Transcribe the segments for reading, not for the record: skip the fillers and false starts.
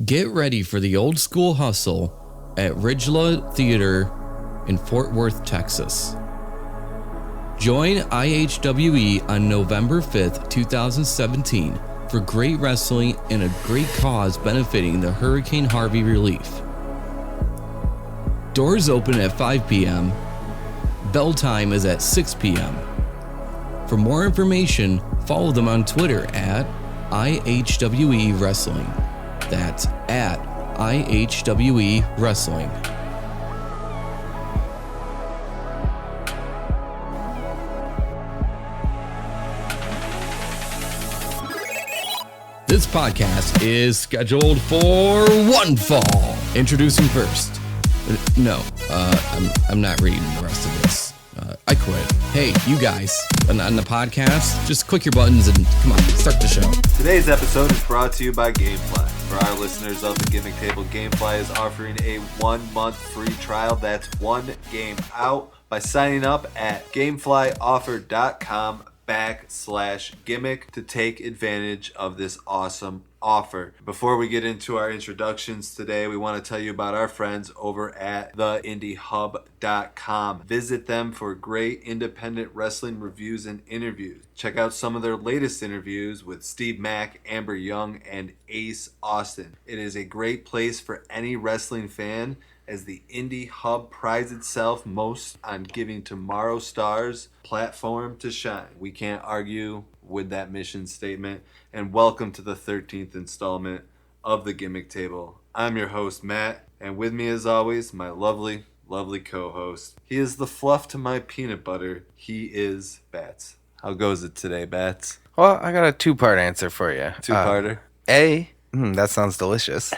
Get ready for the old school hustle at Ridgela Theater in Fort Worth, Texas. Join IHWE on November 5th, 2017 for great wrestling and a great cause benefiting the Hurricane Harvey relief. Doors open at 5 p.m. Bell time is at 6 p.m. For more information, follow them on Twitter at IHWE Wrestling. That's at IHWE Wrestling. This podcast is scheduled for one fall. Introducing first. No, I'm not reading the rest of this. I quit. Hey, you guys, on the podcast, just click your buttons and come on, start the show. Today's episode is brought to you by Gamefly. For our listeners of the Gimmick Table, Gamefly is offering a 1-month free trial. That's one game out by signing up at GameflyOffer.com/gimmick to take advantage of this awesome offer. Before we get into our introductions today, we want to tell you about our friends over at theindiehub.com. Visit them for great independent wrestling reviews and interviews. Check out some of their latest interviews with Steve Mack, Amber Young, and Ace Austin. It is a great place for any wrestling fan, as the Indie Hub prides itself most on giving tomorrow stars platform to shine. We can't argue with that mission statement. And welcome to the 13th installment of the Gimmick Table. I'm your host, Matt, and with me as always, my lovely, lovely co-host. He is the fluff to my peanut butter. He is Bats. How goes it today, Bats? Well, I got a two-part answer for you. Two-parter? A, that sounds delicious.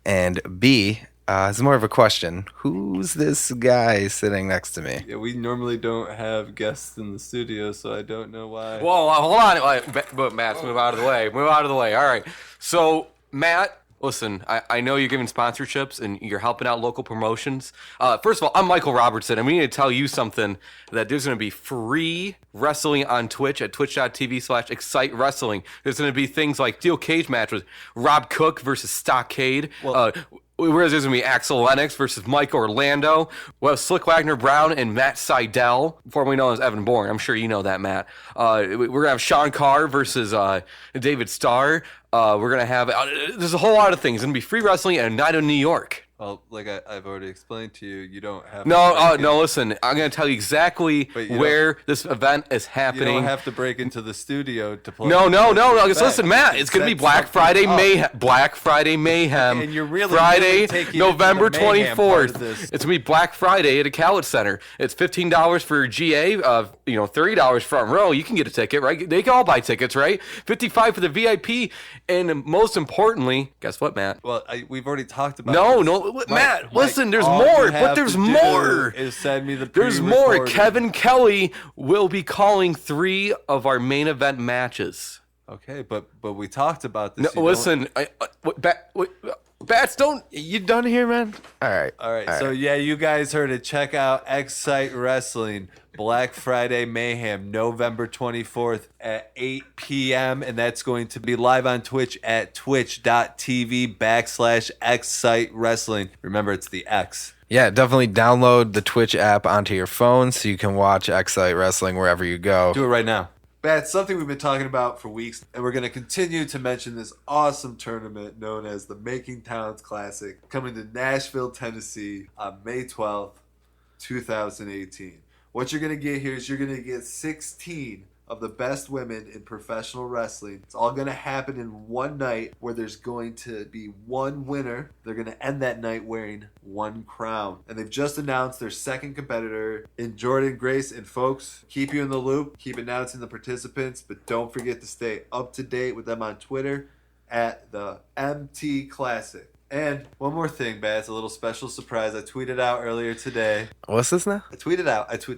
And B, it's more of a question. Who's this guy sitting next to me? Yeah, we normally don't have guests in the studio, so I don't know why. Whoa, hold on. But Matt, move out of the way. Move out of the way. All right. So, Matt, listen, I know you're giving sponsorships and you're helping out local promotions. First of all, I'm Michael Robertson, and we need to tell you something, that there's going to be free wrestling on Twitch at twitch.tv/Xcite Wrestling. There's going to be things like steel cage match with Rob Cook versus Stockade. Whereas there's going to be Axel Lennox versus Mike Orlando. We'll have Slick Wagner Brown and Matt Seidel, formerly known as Evan Bourne. I'm sure you know that, Matt. We're going to have Sean Carr versus David Starr. We're going to have... there's a whole lot of things. It's going to be free wrestling at a night in New York. Well, like I've already explained to you, you don't have... No, listen. I'm going to tell you exactly where this event is happening. You don't have to break into the studio to play. No. Listen, Matt, it's going to be Black Friday Mayhem. Black Friday Mayhem. And you're really Friday, taking November the mayhem 24th. part of this. It's going to be Black Friday at a Cowlitz Center. It's $15 for GA, $30 front row. You can get a ticket, right? They can all buy tickets, right? $55 for the VIP. And most importantly, guess what, Matt? Well, we've already talked about Matt, listen, there's all more, you have but there's to do more. Is send me the There's more. pre-recorded. Kevin Kelly will be calling 3 of our main event matches. Okay, but we talked about this. No, listen, Bats, don't... You done here, man? All right. So yeah, you guys heard it. Check out Xcite Wrestling, Black Friday Mayhem, November 24th at 8 p.m. And that's going to be live on Twitch at twitch.tv/Xcite Wrestling. Remember, it's the X. Yeah, definitely download the Twitch app onto your phone so you can watch Xcite Wrestling wherever you go. Do it right now. But it's something we've been talking about for weeks, and we're going to continue to mention this awesome tournament known as the Making Towns Classic, coming to Nashville, Tennessee on May 12th, 2018. What you're going to get here is you're going to get 16 of the best women in professional wrestling. It's all going to happen in one night, where there's going to be one winner. They're going to end that night wearing one crown. And they've just announced their second competitor in Jordan Grace. And folks, keep you in the loop, keep announcing the participants, but don't forget to stay up to date with them on Twitter at the MT Classic. And one more thing, Baz, a little special surprise. I tweeted out earlier today. What's this now? I did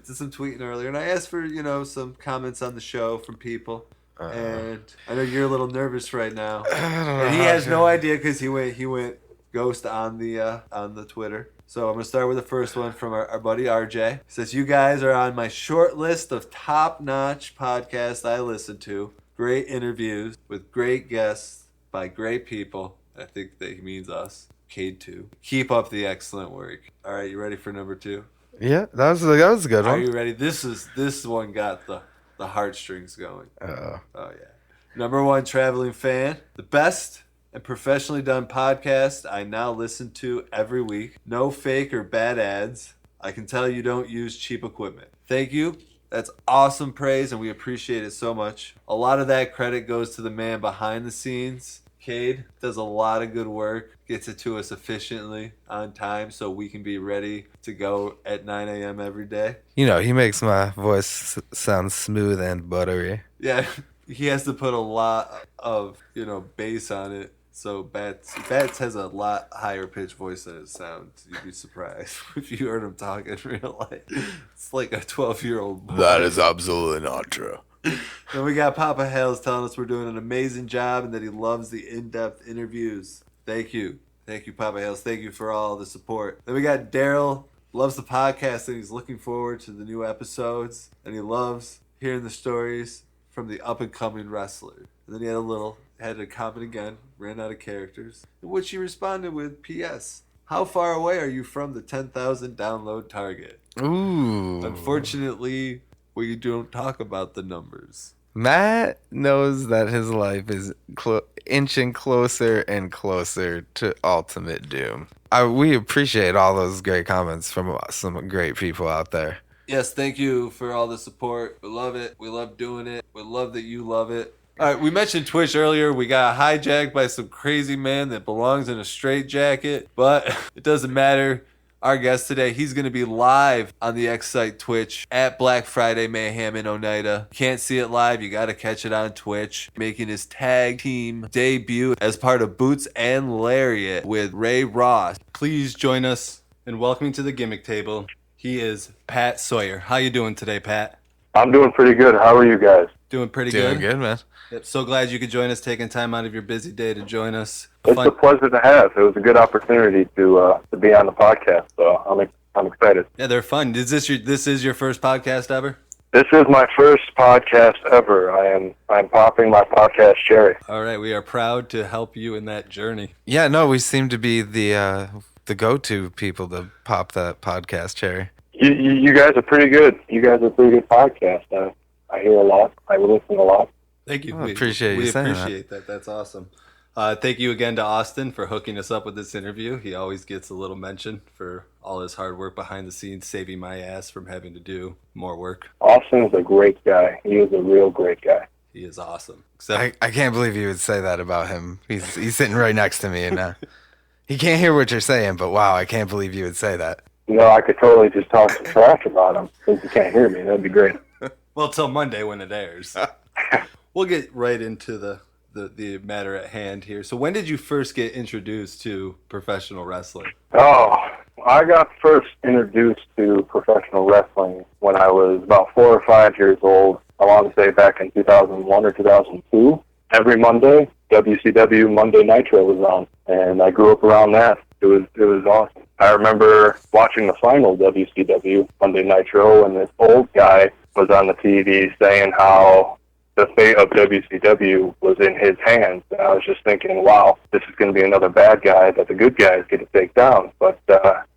some tweeting earlier, and I asked for, some comments on the show from people. And I know you're a little nervous right now. And he has no idea because he went ghost on the Twitter. So I'm going to start with the first one from our buddy RJ. He says, "You guys are on my short list of top-notch podcasts I listen to. Great interviews with great guests by great people. I think that he means us. Cade too. Keep up the excellent work. All right, you ready for number 2? Yeah, that was a good Are one. you ready? This one got the heartstrings going. Oh yeah. Number 1 traveling fan. The best and professionally done podcast I now listen to every week. No fake or bad ads. I can tell you don't use cheap equipment. Thank you. That's awesome praise, and we appreciate it so much. A lot of that credit goes to the man behind the scenes. Cade does a lot of good work, gets it to us efficiently on time so we can be ready to go at 9 a.m. every day. You know, he makes my voice sound smooth and buttery. Yeah, he has to put a lot of, bass on it. So Bats has a lot higher pitched voice than it sounds. You'd be surprised if you heard him talk in real life. It's like a 12-year-old boy. That is absolutely not true. Then we got Papa Hales telling us we're doing an amazing job and that he loves the in-depth interviews. Thank you. Thank you, Papa Hales. Thank you for all the support. Then we got Daryl, loves the podcast and he's looking forward to the new episodes. And he loves hearing the stories from the up-and-coming wrestlers. And then he had a comment again, ran out of characters, in which he responded with, P.S. How far away are you from the 10,000 download target? Ooh. Unfortunately, we don't talk about the numbers. Matt knows that his life is inching closer and closer to ultimate doom. We appreciate all those great comments from some great people out there. Yes, thank you for all the support. We love it. We love doing it. We love that you love it. All right, we mentioned Twitch earlier. We got hijacked by some crazy man that belongs in a straitjacket, but it doesn't matter. Our guest today, he's going to be live on the Xcite Twitch at Black Friday Mayhem in Oneida. Can't see it live, you got to catch it on Twitch. Making his tag team debut as part of Boots and Lariats with Ray Ross. Please join us in welcoming to the Gimmick Table. He is Pat Sawyer. How you doing today, Pat? I'm doing pretty good. How are you guys? Doing pretty Doing good. good, man. Yep, so glad you could join us, taking time out of your busy day to join us. It's a pleasure to have. It was a good opportunity to be on the podcast, so I'm excited. Yeah, they're fun. This is your first podcast ever? This is my first podcast ever. I'm popping my podcast cherry. All right, we are proud to help you in that journey. Yeah, no, we seem to be the go-to people to pop that podcast cherry. You guys are pretty good. You guys are a pretty good podcast. I hear a lot. I listen a lot. Thank you. I appreciate you saying that. We appreciate that. That's awesome. Thank you again to Austin for hooking us up with this interview. He always gets a little mention for all his hard work behind the scenes, saving my ass from having to do more work. Austin is a great guy. He is a real great guy. He is awesome. I can't believe you would say that about him. He's sitting right next to me, and he can't hear what you're saying, but wow, I can't believe you would say that. I could totally just talk some trash about him since you can't hear me. That'd be great. Well, till Monday when it airs. We'll get right into the matter at hand here. So when did you first get introduced to professional wrestling? Oh, I got first introduced to professional wrestling when I was about 4 or 5 years old. I want to say back in 2001 or 2002. Every Monday, WCW Monday Nitro was on, and I grew up around that. It was awesome. I remember watching the final WCW Monday Nitro, and this old guy was on the TV saying how the fate of WCW was in his hands. And I was just thinking, wow, this is going to be another bad guy that the good guys get to take down. But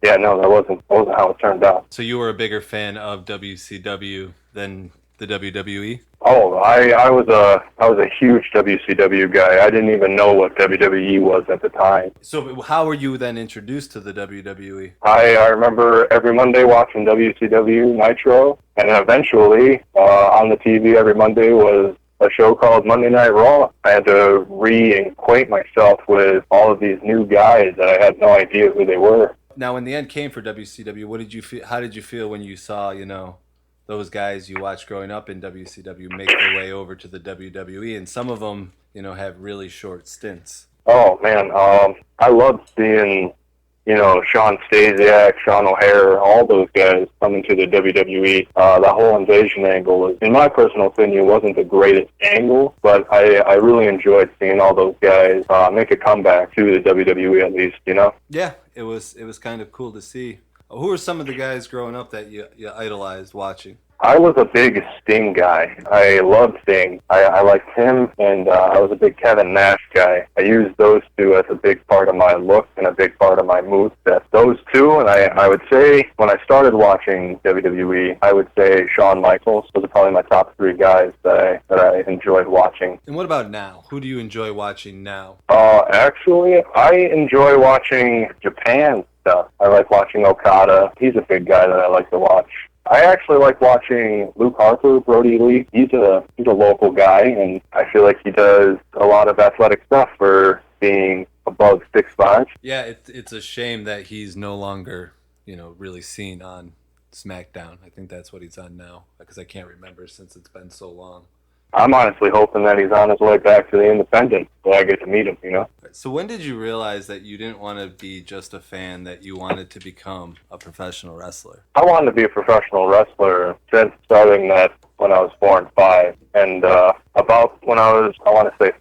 yeah, no, that wasn't how it turned out. So you were a bigger fan of WCW than the WWE? Oh, I was a huge WCW guy. I didn't even know what WWE was at the time. So how were you then introduced to the WWE? I remember every Monday watching WCW Nitro, and then eventually on the TV every Monday was a show called Monday Night Raw. I had to re-acquaint myself with all of these new guys that I had no idea who they were. Now, when the end came for WCW, what did you feel? How did you feel when you saw, those guys you watched growing up in WCW make their way over to the WWE, and some of them, have really short stints? Oh man, I loved seeing, Sean Stasiak, Sean O'Hare, all those guys coming to the WWE. The whole invasion angle was, in my personal opinion, wasn't the greatest angle, but I really enjoyed seeing all those guys make a comeback to the WWE at least, Yeah, it was kind of cool to see. Who were some of the guys growing up that you idolized watching? I was a big Sting guy. I loved Sting. I liked him, and I was a big Kevin Nash guy. I used those two as a big part of my look and a big part of my moveset. Those two, and I would say when I started watching WWE, I would say Shawn Michaels. Those are probably my top three guys that I enjoyed watching. And what about now? Who do you enjoy watching now? Actually, I enjoy watching Japan stuff. I like watching Okada. He's a big guy that I like to watch. I actually like watching Luke Harper, Brody Lee. He's a local guy, and I feel like he does a lot of athletic stuff for being above 6'5". Yeah, it's a shame that he's no longer, really seen on SmackDown. I think that's what he's on now, because I can't remember since it's been so long. I'm honestly hoping that he's on his way back to the independent, so I get to meet him, So when did you realize that you didn't want to be just a fan, that you wanted to become a professional wrestler? I wanted to be a professional wrestler since starting that when I was 4 and 5. And about when I was,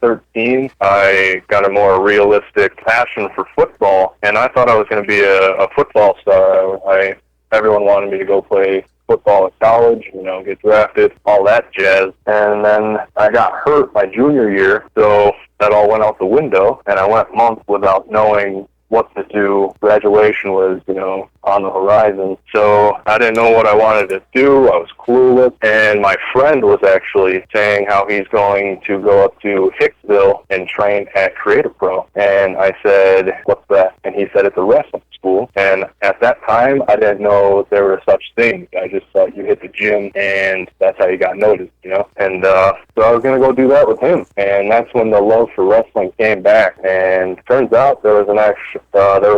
13, I got a more realistic passion for football, and I thought I was going to be a football star. Everyone wanted me to go play football at college, get drafted, all that jazz. And then I got hurt my junior year, so that all went out the window, and I went months without knowing what to do. Graduation was, on the horizon. So I didn't know what I wanted to do. I was clueless. And my friend was actually saying how he's going to go up to Hicksville and train at Creative Pro. And I said, what's that? And he said, it's a wrestling school. And at that time, I didn't know there were such things. I just thought you hit the gym and that's how you got noticed, And so I was going to go do that with him. And that's when the love for wrestling came back. And turns out there was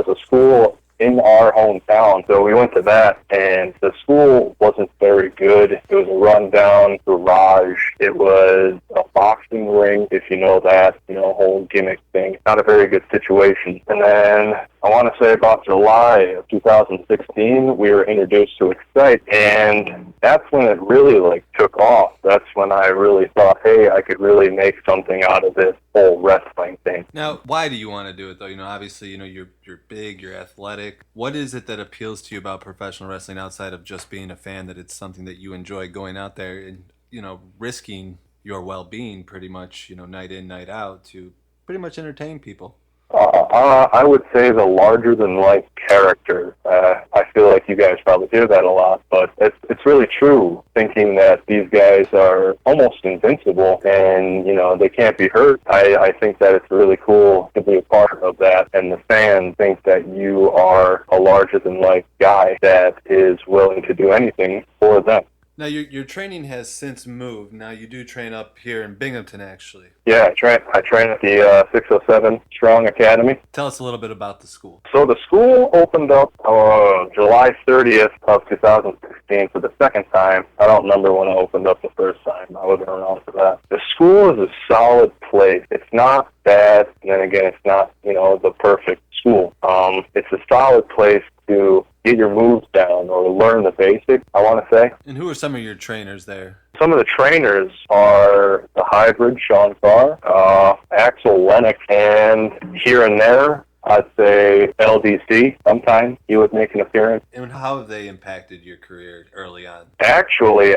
a school in our hometown, so we went to that, and the school wasn't very good. It was a rundown garage. It was a boxing ring, if you know that, whole gimmick thing. Not a very good situation. And then I want to say about July of 2016, we were introduced to Xcite, and that's when it really took off. That's when I really thought, hey, I could really make something out of this whole wrestling thing. Now, why do you want to do it, though? Obviously, you're big, you're athletic. What is it that appeals to you about professional wrestling outside of just being a fan, that it's something that you enjoy going out there and, risking your well-being pretty much, night in, night out to pretty much entertain people? I would say the larger-than-life character. I feel like you guys probably hear that a lot, but it's really true, thinking that these guys are almost invincible and, they can't be hurt. I think that it's really cool to be a part of that, and the fans think that you are a larger-than-life guy that is willing to do anything for them. Now, your training has since moved. Now, you do train up here in Binghamton, actually. Yeah, I train at the 607 Strong Academy. Tell us a little bit about the school. So the school opened up July 30th of 2016 for the second time. I don't remember when it opened up the first time. I wasn't around for that. The school is a solid place. It's not bad, and then again, it's not, the perfect school. It's a solid place to get your moves down or learn the basics, I want to say. And who are some of your trainers there? Some of the trainers are the hybrid, Sean Carr, Axel Lennox, and here and there, I'd say LDC. Sometimes he would make an appearance. And how have they impacted your career early on? Actually,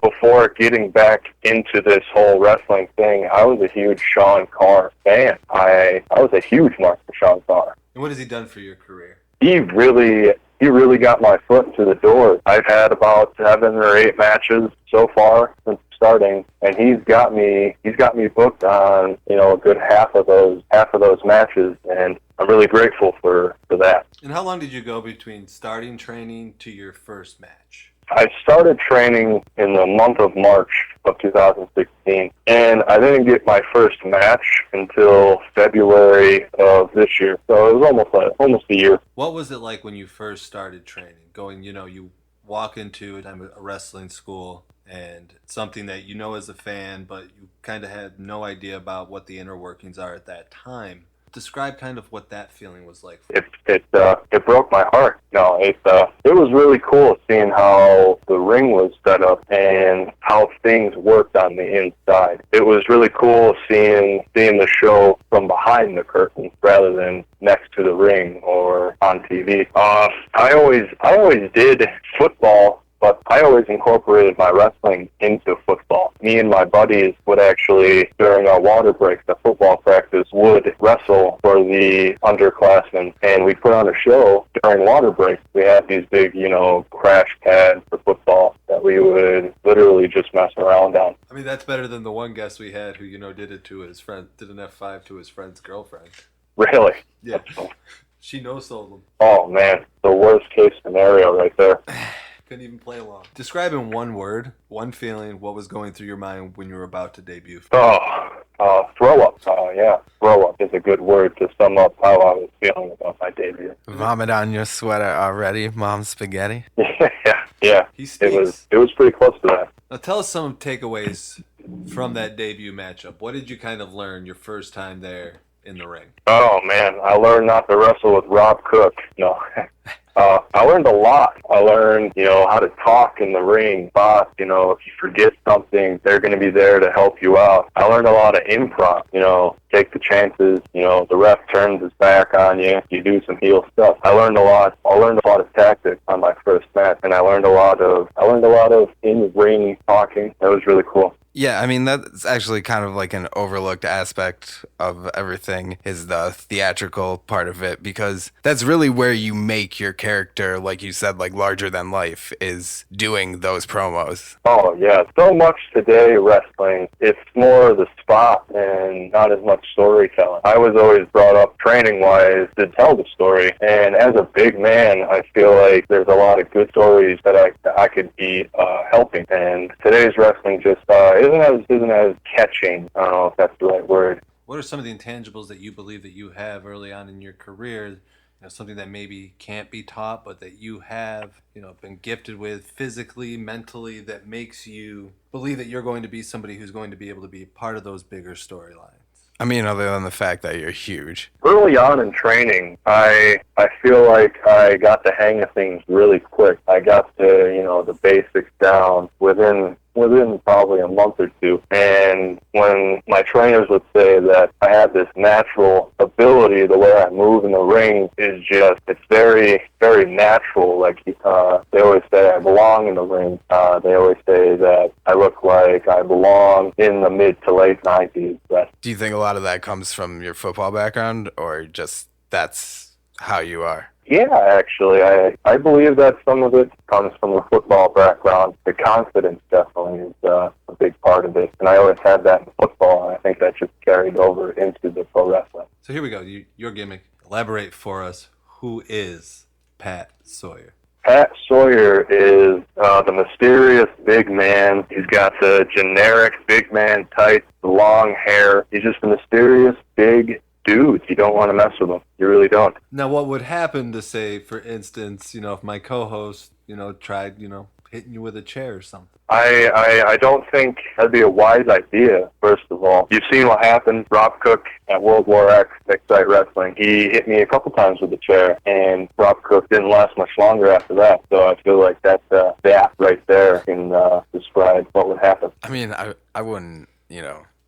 before getting back into this whole wrestling thing, I was a huge Sean Carr fan. I was a huge mark for Sean Carr. And what has he done for your career? He really got my foot to the door. I've had about 7 or 8 matches so far since starting, and he's got me booked on, a good half of those matches, and I'm really grateful for that. And how long did you go between starting training to your first match? I started training in the month of March of 2016, and I didn't get my first match until February of this year. So it was almost a year. What was it like when you first started training? Going, you walk into a wrestling school, and it's something that as a fan, but you kind of had no idea about what the inner workings are at that time. Describe kind of what that feeling was like. It broke my heart. No, it was really cool seeing how the ring was set up and how things worked on the inside. It was really cool seeing the show from behind the curtain rather than next to the ring or on TV. I always did football, but I always incorporated my wrestling into football. Me and my buddies would actually, during our water breaks at football practice, would wrestle for the underclassmen, and we put on a show during water breaks. We had these big, crash pads for football that we would literally just mess around on. I mean, that's better than the one guest we had who, did it to his friend, did an F5 to his friend's girlfriend. Really? Yeah. She no-sold him. Oh, man. The worst case scenario right there. Couldn't even play along. Describe in one word, one feeling, what was going through your mind when you were about to debut. Throw up. Yeah, throw up is a good word to sum up how I was feeling about my debut. Vomit on your sweater already, Mom Spaghetti. Yeah. He speaks. It was pretty close to that. Now tell us some takeaways from that debut matchup. What did you kind of learn your first time there in the ring? Oh, man, I learned not to wrestle with Rob Cook. No. I learned a lot. I learned, how to talk in the ring. But, if you forget something, they're going to be there to help you out. I learned a lot of improv, take the chances. The ref turns his back on you. You do some heel stuff. I learned a lot of tactics on my first match, and I learned a lot of in-ring talking. That was really cool. Yeah, I mean, that's actually kind of like an overlooked aspect of everything is the theatrical part of it, because that's really where you make your character, like you said, like larger than life, is doing those promos. Oh, yeah. So much today, wrestling, it's more the spot and not as much storytelling. I was always brought up training-wise to tell the story, and as a big man, I feel like there's a lot of good stories that I could be helping, and today's wrestling just isn't as catching. I don't know if that's the right word. What are some of the intangibles that you believe that you have early on in your career? Something that maybe can't be taught, but that you have, been gifted with physically, mentally, that makes you believe that you're going to be somebody who's going to be able to be part of those bigger storylines? I mean, other than the fact that you're huge. Early on in training, I feel like I got the hang of things really quick. I got the basics down within probably a month or two. And when my trainers would say that I had this natural ability, the way I move in the ring is it's very, very natural. Like, they always say I belong in the ring. They always say that I look like I belong in the mid to late 90s. Do you think a lot of that comes from your football background, or just that's how you are? Yeah, actually, I believe that some of it comes from a football background. The confidence definitely is a big part of it, and I always had that in football, and I think that just carried over into the pro wrestling. So here we go, your gimmick. Elaborate for us. Who is Pat Sawyer? Pat Sawyer is the mysterious big man. He's got the generic big man type, long hair. He's just a mysterious big dude. You don't want to mess with him. You really don't. Now, what would happen to, say, for instance, if my co-host, tried, hitting you with a chair or something? I don't think that'd be a wise idea, first of all. You've seen what happened. Rob Cook at World War X, Xcite Wrestling, he hit me a couple times with a chair, and Rob Cook didn't last much longer after that. So I feel like that right there can describe what would happen. I mean, I wouldn't,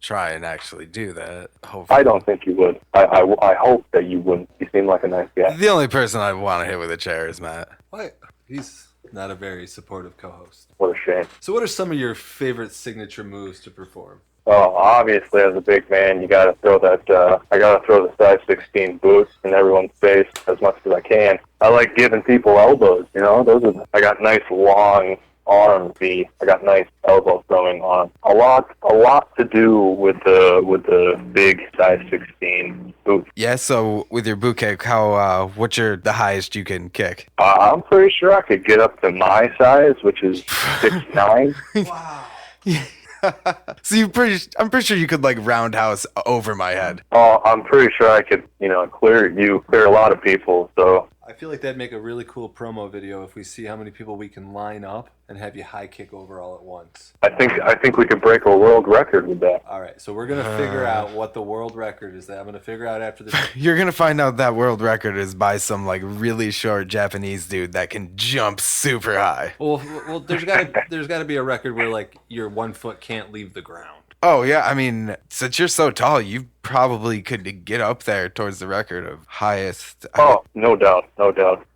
try and actually do that. Hopefully. I don't think you would. I hope that you wouldn't. You seem like a nice guy. The only person I want to hit with a chair is Matt. What? He's not a very supportive co-host. What a shame. So what are some of your favorite signature moves to perform? Oh, obviously, as a big man, you got to throw that. I got to throw the size 16 boots in everyone's face as much as I can. I like giving people elbows. I got nice long arm feet. I got nice elbow throwing arm. A lot to do with the big size 16 boot. Yeah. So with your boot kick, what's the highest you can kick? I'm pretty sure I could get up to my size, which is 6'9". Wow. So I'm pretty sure you could like roundhouse over my head. Oh, I'm pretty sure I could, clear a lot of people. So I feel like that'd make a really cool promo video if we see how many people we can line up and have you high kick over all at once. I think we could break a world record with that. All right, so we're gonna figure out what the world record is. That I'm gonna figure out after this. You're gonna find out that world record is by some like really short Japanese dude that can jump super high. Well, there's gotta be a record where like your 1 foot can't leave the ground. Oh yeah, I mean, since you're so tall, you probably could get up there towards the record of highest. Oh, no doubt,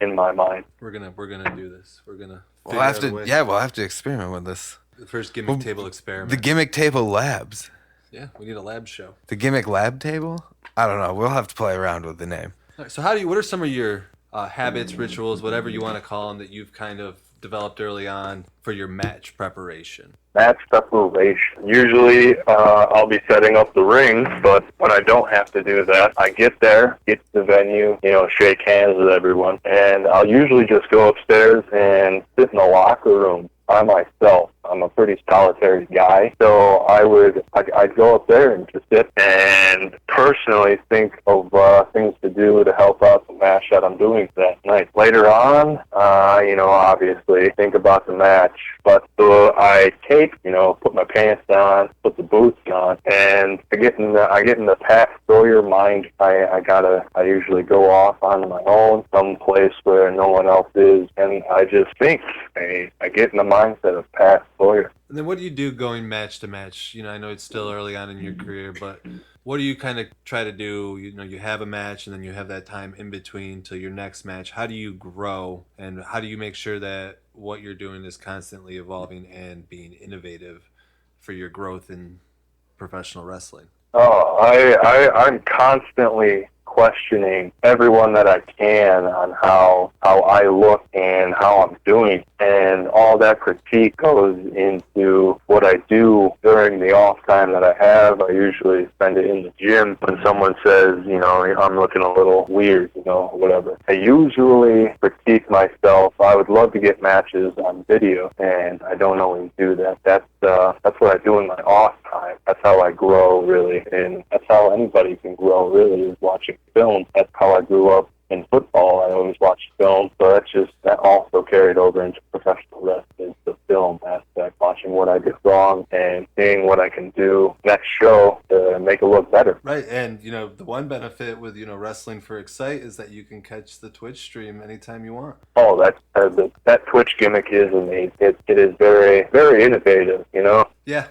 in my mind. We're gonna do this. We're gonna We'll have to, we'll have to experiment with this. The first Gimmick Table experiment. The Gimmick Table Labs. Yeah, we need a lab show. The Gimmick Lab Table? I don't know. We'll have to play around with the name. All right, so what are some of your habits, rituals, whatever you want to call them, that you've kind of developed early on for your match preparation? Match preparation. Usually, I'll be setting up the ring, but when I don't have to do that, I get there, get to the venue, shake hands with everyone, and I'll usually just go upstairs and sit in the locker room by myself. I'm a pretty solitary guy, so I'd go up there and just sit and personally think of things to do to help out the match that I'm doing that night. Later on, obviously think about the match, but I put my pants on, put the boots on, and I get in the Pat Sawyer mind. I usually go off on my own, some place where no one else is, and I just think. I get in the mindset of Pat Sawyer. And then what do you do going match to match? I know it's still early on in your career, but what do you kind of try to do? You have a match and then you have that time in between till your next match. How do you grow, and how do you make sure that what you're doing is constantly evolving and being innovative for your growth in professional wrestling? Oh, I'm constantly questioning everyone that I can on how I look and how I'm doing, and all that critique goes into what I do during the off time that I have. I usually spend it in the gym. When someone says, I'm looking a little weird, whatever, I usually critique myself. I would love to get matches on video, and I don't always do that. That's what I do in my off time. That's how I grow, really, and that's how anybody can grow, really, is watching film. That's how I grew up in football. I always watched film, so that also carried over into professional wrestling, the film aspect, watching what I did wrong and seeing what I can do next show to make it look better. Right, and the one benefit with wrestling for Xcite is that you can catch the Twitch stream anytime you want. Oh, that Twitch gimmick is amazing. It is very, very innovative. Yeah,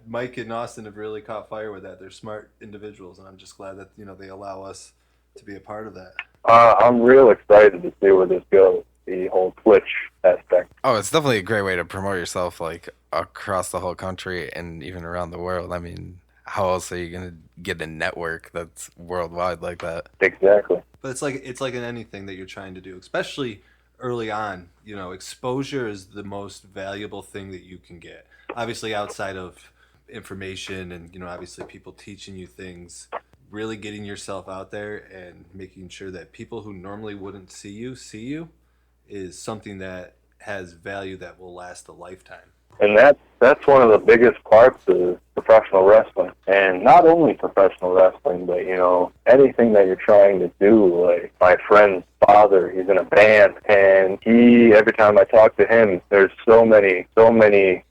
Mike and Austin have really caught fire with that. They're smart individuals, and I'm just glad that they allow us to be a part of that. I'm real excited to see where this goes, the whole Twitch aspect. Oh, it's definitely a great way to promote yourself, like, across the whole country and even around the world. I mean, how else are you going to get a network that's worldwide like that? Exactly. But it's like in anything that you're trying to do, especially early on. Exposure is the most valuable thing that you can get. Obviously, outside of information and, obviously people teaching you things, really getting yourself out there and making sure that people who normally wouldn't see you is something that has value that will last a lifetime. And that's one of the biggest parts of professional wrestling. And not only professional wrestling, but, anything that you're trying to do. Like my friend's father, he's in a band, and every time I talk to him, there's so many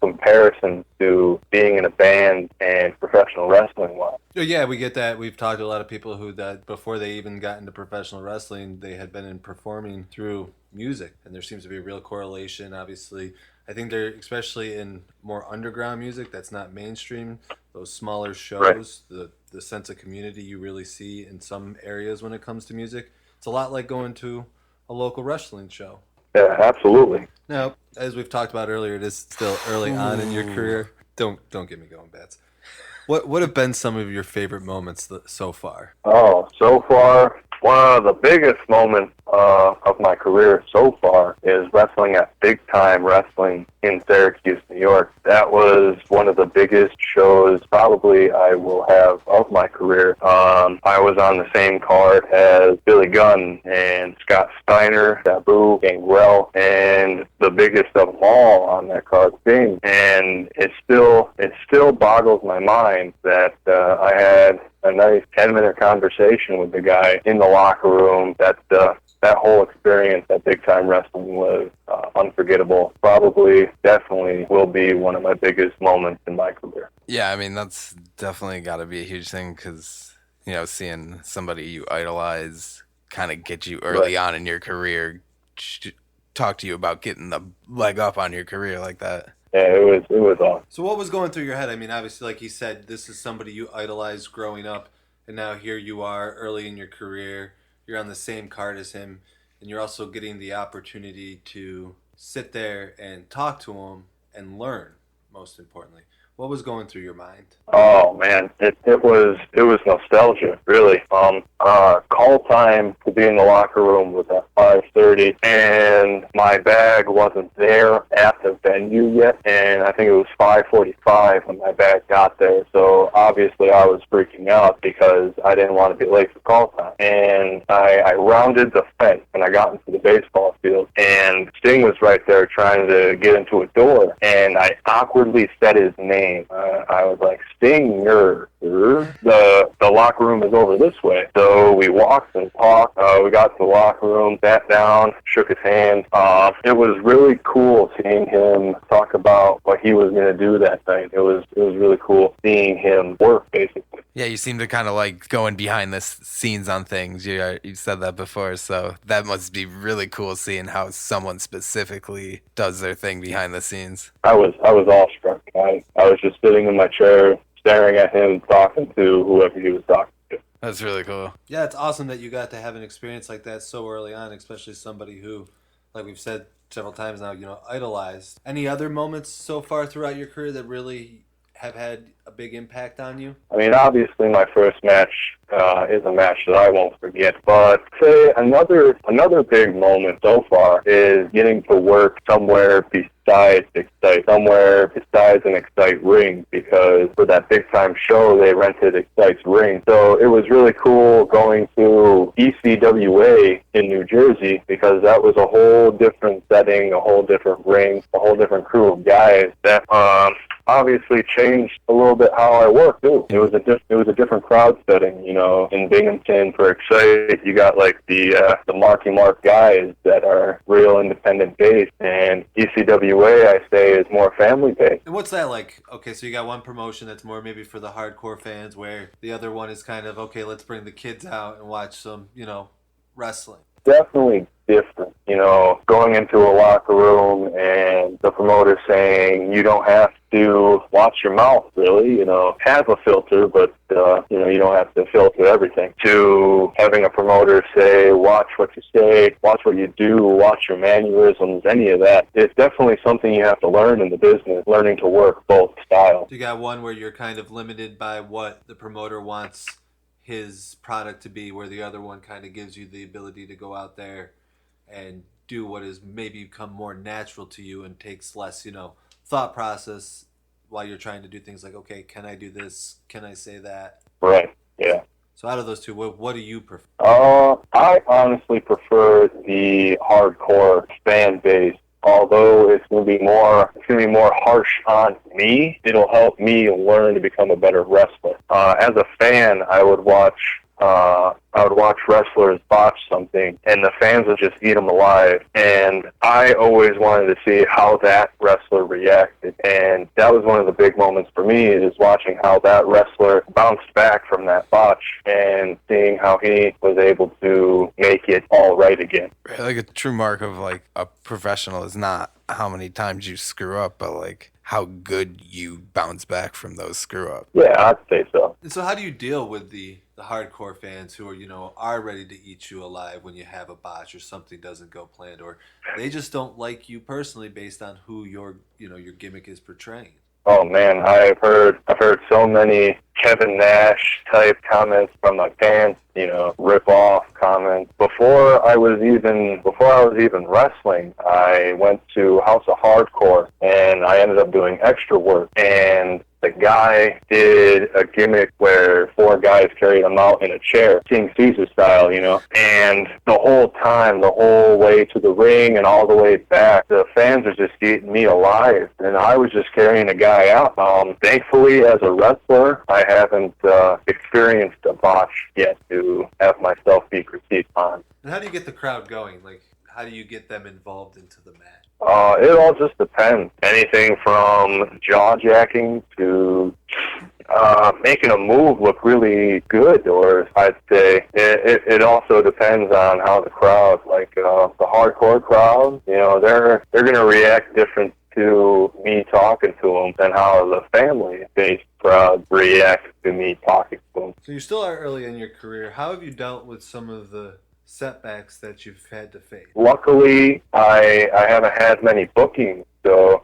comparisons to being in a band and professional wrestling. Yeah, we get that. We've talked to a lot of people who that before they even got into professional wrestling, they had been in performing through music, and there seems to be a real correlation. Obviously, I think they're, especially in more underground music that's not mainstream, those smaller shows, right, the sense of community you really see in some areas when it comes to music. It's a lot like going to a local wrestling show. Yeah, absolutely. Now, as we've talked about earlier, it is still early on in your career. Don't get me going, Bats. What have been some of your favorite moments so far? Oh, so far, one of the biggest moments of my career so far is wrestling at Big Time Wrestling in Syracuse, New York. That was one of the biggest shows probably I will have of my career. I was on the same card as Billy Gunn and Scott Steiner, Sabu, Gangrel, and the biggest of them all on that card, Sting. And it still boggles my mind that I had a nice 10-minute conversation with the guy in the locker room. That whole experience at Big Time Wrestling was unforgettable. Probably, definitely will be one of my biggest moments in my career. Yeah, I mean, that's definitely got to be a huge thing because, seeing somebody you idolize kind of get you early on in your career, talk to you about getting the leg up on your career like that. Yeah, it was awesome. So what was going through your head? I mean, obviously, like you said, this is somebody you idolized growing up, and now here you are early in your career. You're on the same card as him, and you're also getting the opportunity to sit there and talk to him and learn, most importantly. What was going through your mind? Oh man, it was nostalgia, really. Call time to be in the locker room was at 5:30, and my bag wasn't there at the venue yet, and I think it was 5:45 when my bag got there. So obviously I was freaking out because I didn't want to be late for call time. And I rounded the fence and I got into the baseball field, and Sting was right there trying to get into a door, and I awkwardly said his name. I was like, Stinger. The locker room is over this way. So we walked and talked. We got to the locker room, sat down, shook his hand. It was really cool seeing him talk about what he was going to do that night. It was really cool seeing him work, basically. Yeah, you seem to kind of like going behind the scenes on things. You said that before, so that must be really cool seeing how someone specifically does their thing behind the scenes. I was awestruck. I was just sitting in my chair, staring at him, talking to whoever he was talking to. That's really cool. Yeah, it's awesome that you got to have an experience like that so early on, especially somebody who, like we've said several times now, idolized. Any other moments so far throughout your career that really have had a big impact on you? I mean, obviously my first match is a match that I won't forget, but say another big moment so far is getting to work somewhere besides Xcite, somewhere besides an Xcite ring, because for that big time show they rented Xcite's ring. So it was really cool going to ECWA in New Jersey, because that was a whole different setting, a whole different ring, a whole different crew of guys that obviously changed a little bit how I work too. It was a different crowd setting, in Binghamton for Xcite, you got like the Marky Mark guys that are real independent based, and ECWA I say is more family based. And what's that like? Okay, so you got one promotion that's more maybe for the hardcore fans, where the other one is kind of, okay, let's bring the kids out and watch some, wrestling. Definitely different, going into a locker room and the promoter saying you don't have to watch your mouth, really, have a filter, but you don't have to filter everything, to having a promoter say watch what you say, watch what you do, watch your mannerisms, any of that. It's definitely something you have to learn in the business, learning to work both styles. You got one where you're kind of limited by what the promoter wants his product to be, where the other one kind of gives you the ability to go out there and do what is maybe become more natural to you and takes less, thought process while you're trying to do things like, okay, can I do this? Can I say that? Right, yeah. So out of those two, what do you prefer? I honestly prefer the hardcore fan base. Although it's gonna be more harsh on me, it'll help me learn to become a better wrestler. As a fan, I would watch wrestlers botch something, and the fans would just eat them alive. And I always wanted to see how that wrestler reacted, and that was one of the big moments for me, is watching how that wrestler bounced back from that botch and seeing how he was able to make it all right again. Like a true mark of like a professional is not how many times you screw up, but like how good you bounce back from those screw ups. Yeah, I'd say so. And so how do you deal with the hardcore fans who are ready to eat you alive when you have a botch or something doesn't go planned, or they just don't like you personally based on who your gimmick is portraying? Oh man, I've heard so many Kevin Nash type comments from my fans, rip off comments. Before I was even wrestling, I went to House of Hardcore and I ended up doing extra work, and the guy did a gimmick where 4 guys carried him out in a chair, King Caesar style, and the whole time, the whole way to the ring and all the way back, the fans are just eating me alive, and I was just carrying a guy out. Thankfully, as a wrestler, I haven't experienced a botch yet to have myself be critiqued on. And how do you get the crowd going? Like, how do you get them involved into the match? It all just depends. Anything from jaw-jacking to making a move look really good, or I'd say it also depends on how the crowd, like the hardcore crowd, they're going to react different to me talking to them than how the family-based crowd reacts to me talking to them. So you still are early in your career. How have you dealt with some of the setbacks that you've had to face? Luckily, I haven't had many bookings. So,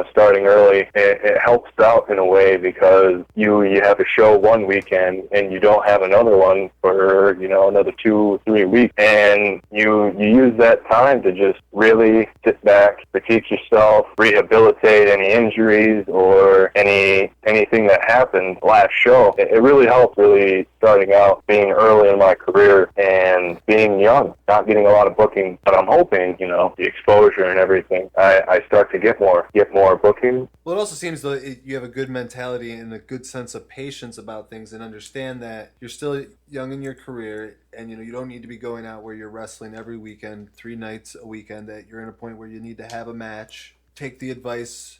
starting early, it helps out in a way because you have a show one weekend and you don't have another one for, another 2-3 weeks. And you use that time to just really sit back, critique yourself, rehabilitate any injuries or anything that happened last show. It really helped really starting out, being early in my career and being young, not getting a lot of bookings. But I'm hoping, the exposure and everything, I start to get more bookings. Well, it also seems though you have a good mentality and a good sense of patience about things, and understand that you're still young in your career, and you don't need to be going out where you're wrestling every weekend, 3 nights a weekend. That you're in a point where you need to have a match. Take the advice,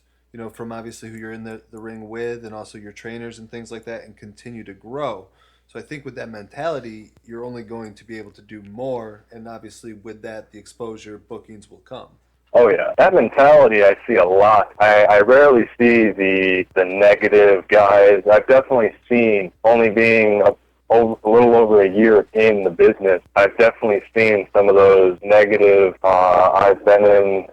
from obviously who you're in the ring with, and also your trainers and things like that, and continue to grow. So I think with that mentality, you're only going to be able to do more, and obviously with that, the exposure, bookings will come. Oh yeah, that mentality I see a lot. I rarely see the negative guys. I've definitely seen, only being a little over a year in the business, I've definitely seen some of those negative. I've been in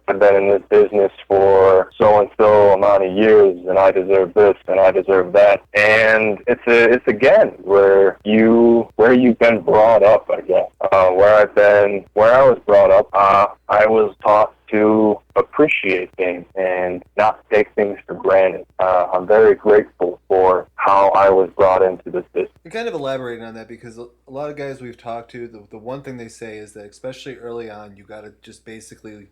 this business for so and so amount of years, and I deserve this and I deserve that. And it's again where you've been brought up. I guess where I was brought up, I was taught to appreciate things and not take things for granted. I'm very grateful for how I was brought into this business. And kind of elaborating on that, because a lot of guys we've talked to, the one thing they say is that especially early on, you got to just basically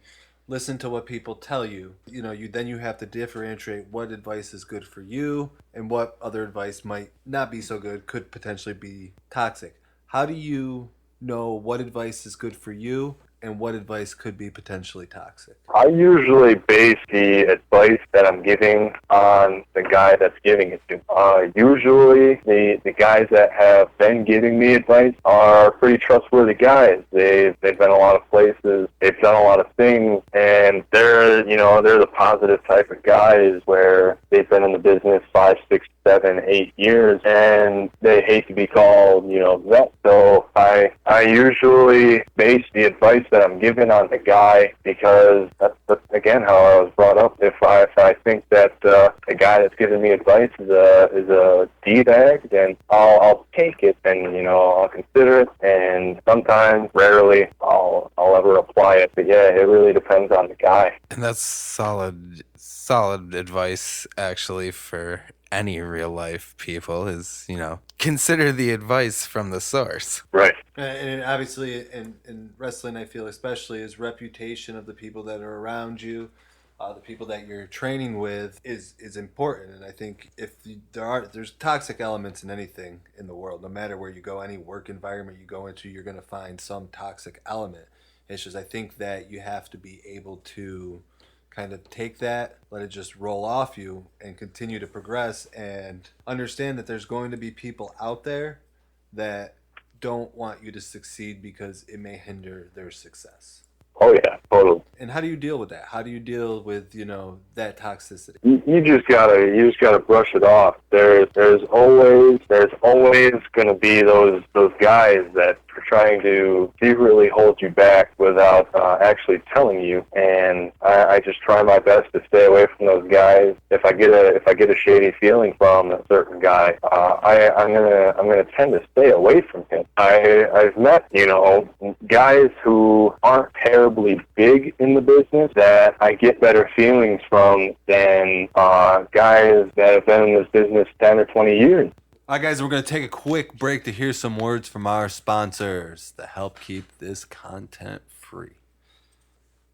listen to what people tell you. You have to differentiate what advice is good for you and what other advice might not be so good, could potentially be toxic. How do you know what advice is good for you and what advice could be potentially toxic? I usually base the advice that I'm giving on the guy that's giving it to. Usually the guys that have been giving me advice are pretty trustworthy guys. They've been a lot of places, they've done a lot of things, and they're the positive type of guys where they've been in the business 5, 6, 7, 8 years, and they hate to be called, vet. So I usually base the advice that I'm given on the guy, because that's again how I was brought up. If I think that the guy that's giving me advice is a D-bag, then I'll take it and I'll consider it, and sometimes, rarely, I'll ever apply it. But yeah, it really depends on the guy. And that's solid advice actually for any real life people is, consider the advice from the source. Right. And obviously in wrestling, I feel especially, is reputation of the people that are around you, the people that you're training with is important. And I think if there's toxic elements in anything in the world, no matter where you go, any work environment you go into, you're going to find some toxic element. It's just, I think that you have to be able to kind of take that, let it just roll off you, and continue to progress, and understand that there's going to be people out there that don't want you to succeed because it may hinder their success. Oh yeah, totally. And how do you deal with that? How do you deal with, that toxicity? You just gotta brush it off. There's always gonna be those guys that are trying to secretly hold you back without actually telling you. And I just try my best to stay away from those guys. If I get a shady feeling from a certain guy, I'm gonna tend to stay away from him. I've met guys who aren't terribly big in the business that I get better feelings from than guys that have been in this business 10 or 20 years. All right, guys, we're going to take a quick break to hear some words from our sponsors that help keep this content free.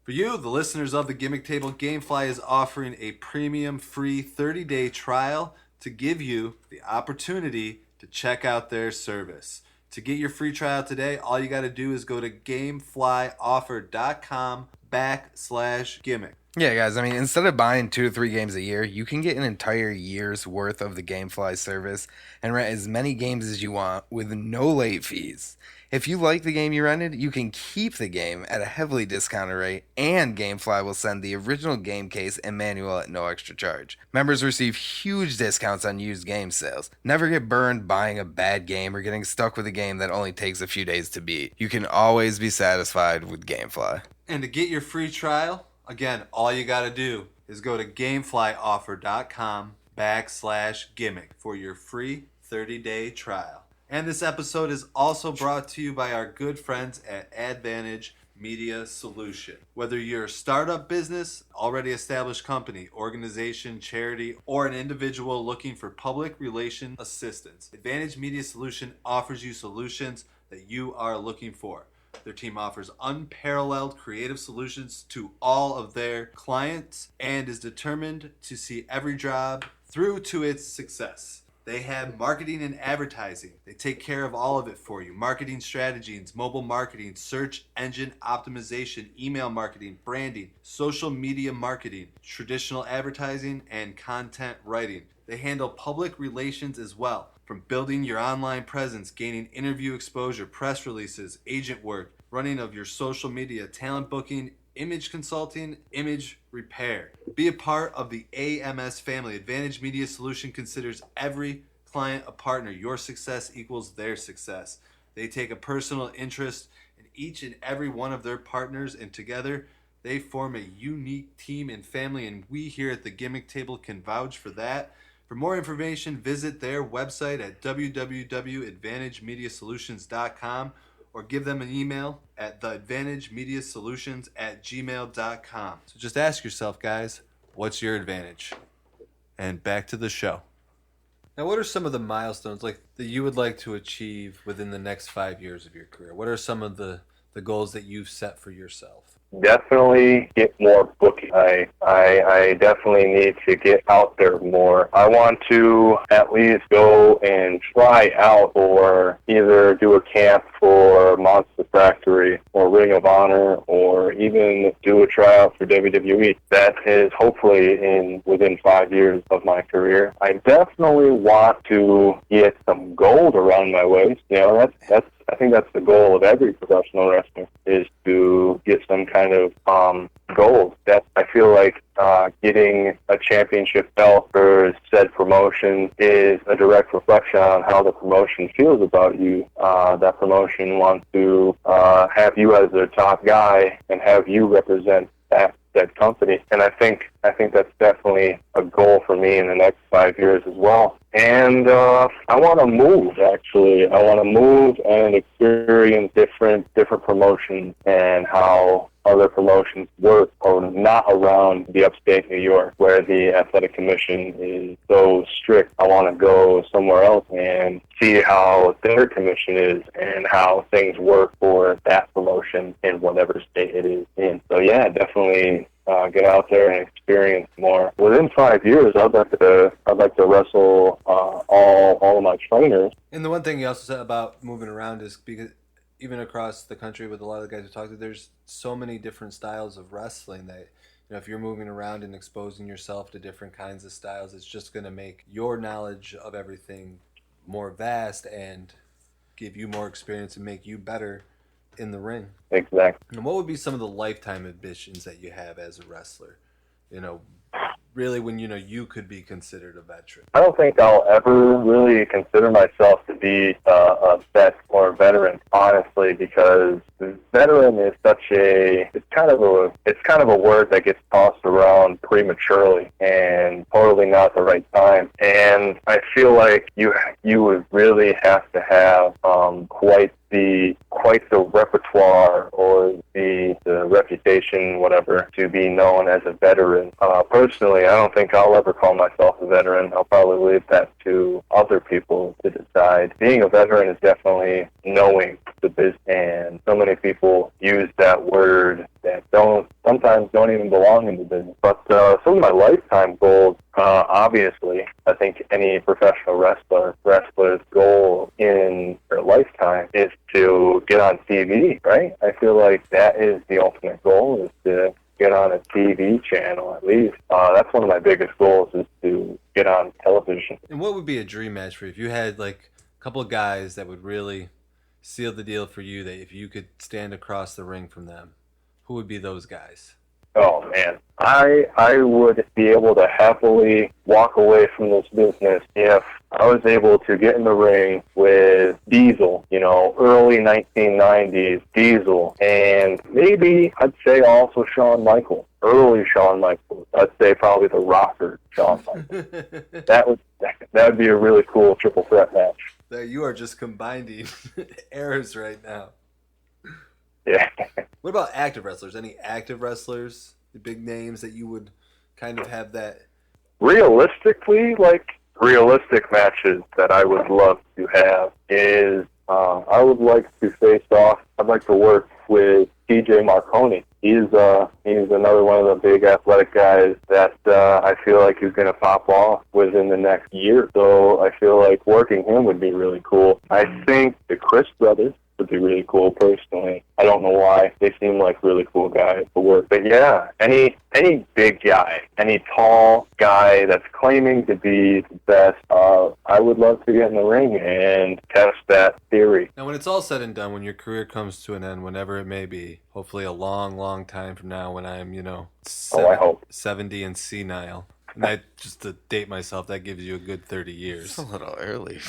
For you, the listeners of the Gimmick Table, Gamefly is offering a premium free 30-day trial to give you the opportunity to check out their service. To get your free trial today, all you got to do is go to gameflyoffer.com/gimmick. Yeah, guys, instead of buying 2 to 3 games a year, you can get an entire year's worth of the Gamefly service and rent as many games as you want with no late fees. If you like the game you rented, you can keep the game at a heavily discounted rate, and GameFly will send the original game case and manual at no extra charge. Members receive huge discounts on used game sales. Never get burned buying a bad game or getting stuck with a game that only takes a few days to beat. You can always be satisfied with GameFly. And to get your free trial, again, all you got to do is go to gameflyoffer.com/gimmick for your free 30-day trial. And this episode is also brought to you by our good friends at Advantage Media Solution. Whether you're a startup business, already established company, organization, charity, or an individual looking for public relation assistance, Advantage Media Solution offers you solutions that you are looking for. Their team offers unparalleled creative solutions to all of their clients and is determined to see every job through to its success. They have marketing and advertising. They take care of all of it for you. Marketing strategies, mobile marketing, search engine optimization, email marketing, branding, social media marketing, traditional advertising, and content writing. They handle public relations as well, from building your online presence, gaining interview exposure, press releases, agent work, running of your social media, talent booking, image consulting, image repair. Be a part of the AMS family. Advantage Media Solution considers every client a partner. Your success equals their success. They take a personal interest in each and every one of their partners, and together they form a unique team and family, and we here at the Gimmick Table can vouch for that. For more information, visit their website at www.advantagemediasolutions.com or give them an email at theadvantagemediasolutions@gmail.com. So just ask yourself, guys, what's your advantage? And back to the show. Now, what are some of the milestones that you would like to achieve within the next 5 years of your career? What are some of the goals that you've set for yourself? Definitely get more booking. I definitely need to get out there more. I want to at least go and try out or either do a camp for Monster Factory or Ring of Honor or even do a tryout for WWE. That is hopefully within 5 years of my career. I definitely want to get some gold around my waist. I think that's the goal of every professional wrestler, is to get some kind of gold. That I feel like getting a championship belt for said promotion is a direct reflection on how the promotion feels about you. That promotion wants to have you as their top guy and have you represent that company. And I think that's definitely a goal for me in the next 5 years as well. And I want to move, actually. I want to move and experience different promotions and how other promotions work, or not around the upstate New York where the athletic commission is so strict. I want to go somewhere else and see how their commission is and how things work for that promotion in whatever state it is in. So yeah, definitely get out there and experience more. Within 5 years, I'd like to wrestle all of my trainers. And the one thing you also said about moving around is because even across the country with a lot of the guys we talked to, there's so many different styles of wrestling that, if you're moving around and exposing yourself to different kinds of styles, it's just going to make your knowledge of everything more vast and give you more experience and make you better in the ring. Exactly. And what would be some of the lifetime ambitions that you have as a wrestler? Really when you could be considered a veteran. I don't think I'll ever really consider myself to be a vet or a veteran, honestly, because veteran is it's kind of a word that gets tossed around prematurely and totally not the right time. And I feel like you would really have to have quite the repertoire or the reputation, whatever, to be known as a veteran. Personally, I don't think I'll ever call myself a veteran. I'll probably leave that to other people to decide. Being a veteran is definitely knowing the business, and so many people use that word that sometimes don't even belong in the business. But some of my lifetime goals, obviously, I think any professional wrestler's goal in their lifetime is to get on TV, right? I feel like that is the ultimate goal, is to get on a TV channel at least. That's one of my biggest goals, is to get on television. And what would be a dream match for you if you had a couple of guys that would really sealed the deal for you that if you could stand across the ring from them, who would be those guys? Oh man, I would be able to happily walk away from this business if I was able to get in the ring with Diesel, early 1990s Diesel, and maybe I'd say also Shawn Michaels, early Shawn Michaels. I'd say probably the rocker Shawn Michaels. that would be a really cool triple threat match. You are just combining eras right now. Yeah. What about active wrestlers? Any active wrestlers, the big names that you would kind of have that? Realistically, realistic matches that I would love to have is I would like to face off. I'd like to work with TJ Marconi. He's another one of the big athletic guys that I feel like he's going to pop off within the next year. So I feel like working him would be really cool. I think the Chris brothers would be really cool personally. I don't know why. They seem like really cool guys to work. But yeah, any big guy, any tall guy that's claiming to be the best, I would love to get in the ring and test that theory. Now, when it's all said and done, when your career comes to an end, whenever it may be, hopefully a long, long time from now when I'm, I hope 70 and senile. And I just to date myself, that gives you a good 30 years. It's a little early.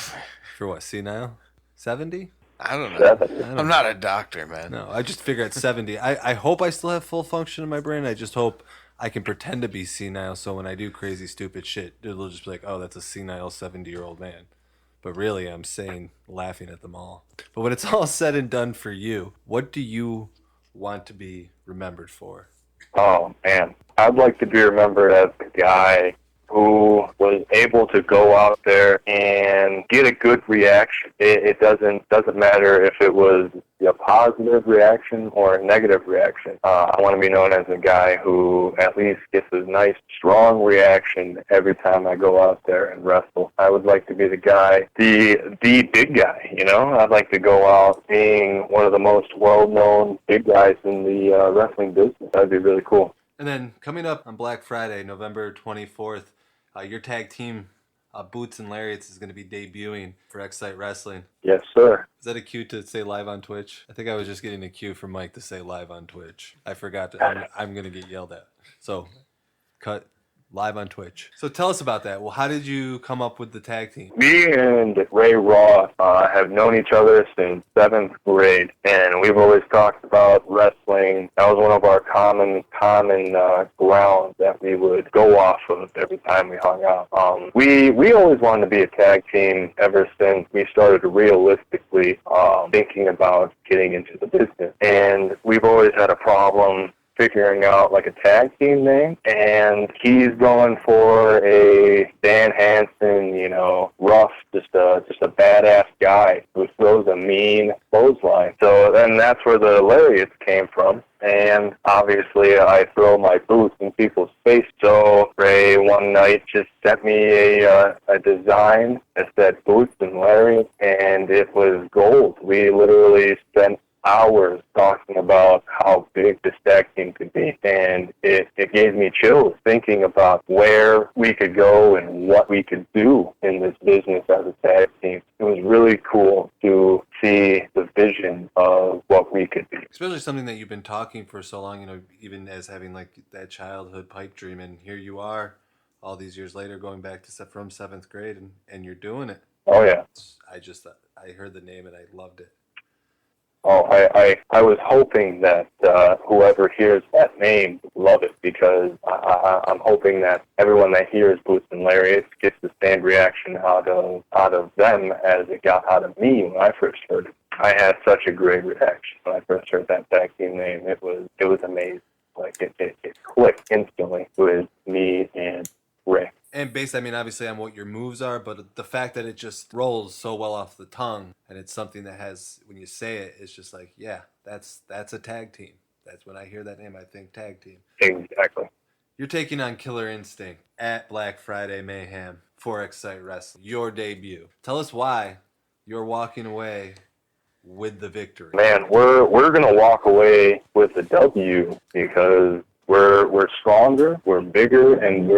For what, senile? 70? I don't know. I'm not a doctor, man. No, I just figure at 70. I hope I still have full function in my brain. I just hope I can pretend to be senile, so when I do crazy, stupid shit, it'll just be like, oh, that's a senile 70-year-old man. But really, I'm sane, laughing at them all. But when it's all said and done for you, what do you want to be remembered for? Oh, man. I'd like to be remembered as the guy who was able to go out there and get a good reaction. It doesn't matter if it was a positive reaction or a negative reaction. I want to be known as a guy who at least gets a nice, strong reaction every time I go out there and wrestle. I would like to be the guy, the big guy, I'd like to go out being one of the most well-known big guys in the wrestling business. That'd be really cool. And then coming up on Black Friday, November 24th, your tag team, Boots and Lariats, is going to be debuting for Xcite Wrestling. Yes, sir. Is that a cue to say live on Twitch? I think I was just getting a cue from Mike to say live on Twitch. I forgot to. I'm going to get yelled at. So, cut live on Twitch. So tell us about that. Well, how did you come up with the tag team? Me and Ray Roth have known each other since 7th grade, and we've always talked about wrestling. That was one of our common grounds that we would go off of every time we hung out. We always wanted to be a tag team ever since we started realistically thinking about getting into the business, and we've always had a problem figuring out a tag team name, and he's going for a Dan Hansen, rough, just a badass guy who throws a mean clothesline. So then that's where the Lariats came from. And obviously I throw my boots in people's face. So Ray one night just sent me a design that said Boots and Lariats, and it was gold. We literally spent hours talking about how big this tag team could be, and it gave me chills thinking about where we could go and what we could do in this business as a tag team. It was really cool to see the vision of what we could be. Especially something that you've been talking for so long, even as having that childhood pipe dream, and here you are all these years later going back to from 7th grade and you're doing it. Oh yeah. I heard the name and I loved it. Oh, I was hoping that whoever hears that name would love it, because I'm hoping that everyone that hears Boots and Lariats gets the same reaction out of them as it got out of me when I first heard it. I had such a great reaction when I first heard that tag team name. It was amazing. It clicked instantly with me and Ray. And based, obviously on what your moves are, but the fact that it just rolls so well off the tongue, and it's something that has, when you say it, it's just yeah, that's a tag team. That's when I hear that name, I think tag team. Exactly. You're taking on Killer Instinct at Black Friday Mayhem for Xcite Wrestling, your debut. Tell us why you're walking away with the victory. Man, we're gonna walk away with the W because We're stronger, we're bigger, and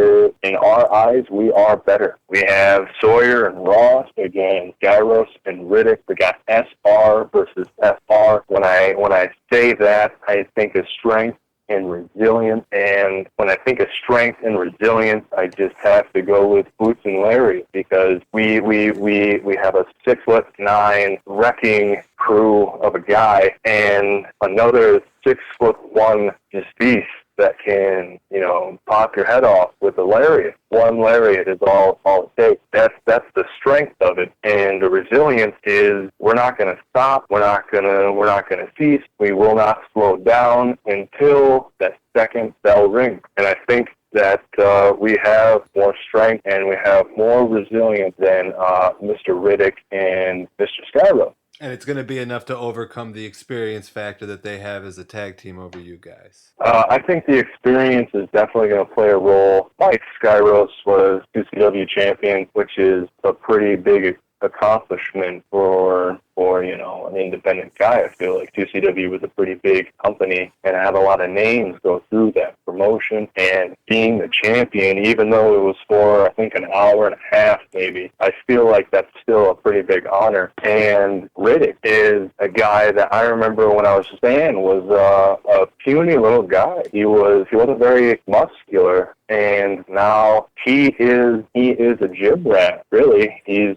in our eyes, we are better. We have Sawyer and Ross against Gyros and Riddick. We got SR versus FR. When I say that, I think of strength and resilience. And when I think of strength and resilience, I just have to go with Boots and Lariats, because we have a 6'9" wrecking crew of a guy and another 6'1" just beast that can, pop your head off with a lariat. One lariat is all it takes. That's the strength of it. And the resilience is we're not going to stop. We're not going to cease. We will not slow down until that second bell rings. And I think that we have more strength and we have more resilience than Mr. Riddick and Mr. Skyro. And it's going to be enough to overcome the experience factor that they have as a tag team over you guys. I think the experience is definitely going to play a role. Mike Skyros was 2CW champion, which is a pretty big accomplishment for an independent guy. I feel like 2CW was a pretty big company and had a lot of names go through that promotion. And being the champion, even though it was for, I think, an hour and a half maybe, I feel like that's still a pretty big honor. And Riddick is a guy that I remember when I was a fan was a puny little guy. He wasn't very muscular. And now he is a gym rat. Really, he's